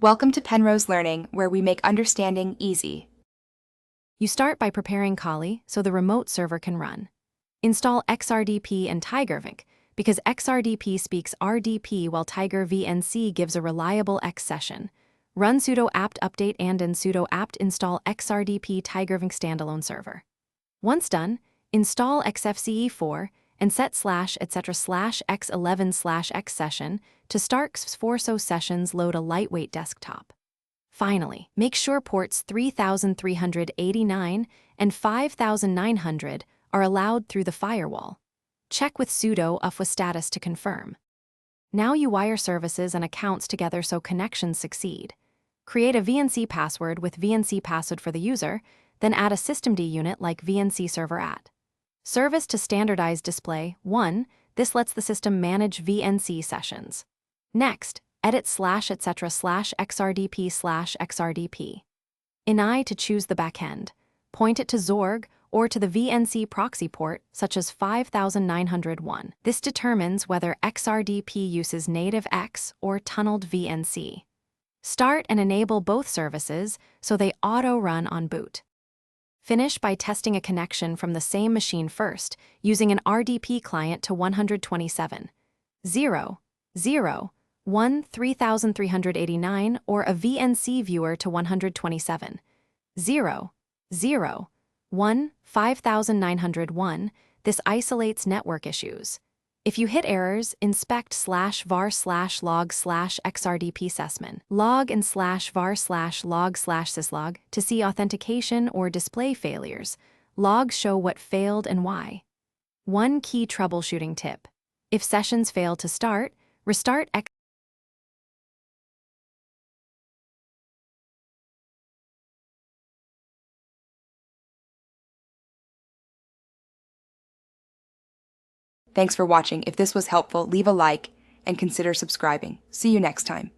Welcome to Penrose Learning, where we make understanding easy. You start by preparing Kali so the remote server can run. Install XRDP and TigerVinc because XRDP speaks RDP while Tiger VNC gives a reliable X session. Run sudo apt update and in sudo apt install XRDP TigerVinc standalone server. Once done, install XFCE4 and set /etc/x11/x session to start x4so sessions. Load a lightweight desktop. Finally, make sure ports 3389 and 5900 are allowed through the firewall. Check with sudo ufwa status to confirm. Now you wire services and accounts together so connections succeed. Create a VNC password with VNC password for the user, then add a systemd unit like VNC server at. Service to standardized display 1. This lets the system manage VNC sessions. Next, edit /etc/xrdp/xrdp. In I to choose the backend. Point it to Zorg or to the VNC proxy port, such as 5901. This determines whether XRDP uses native X or tunneled VNC. Start and enable both services so they auto-run on boot. Finish by testing a connection from the same machine first, using an RDP client to 127, 0, 0, 1, 3389 or a VNC viewer to 127, 0, 0, 1, 5901. This isolates network issues. If you hit errors, inspect /var/log/xrdp session, log and /var/log/syslog to see authentication or display failures. Logs show what failed and why. One key troubleshooting tip. If sessions fail to start, restart X. Thanks for watching. If this was helpful, leave a like and consider subscribing. See you next time.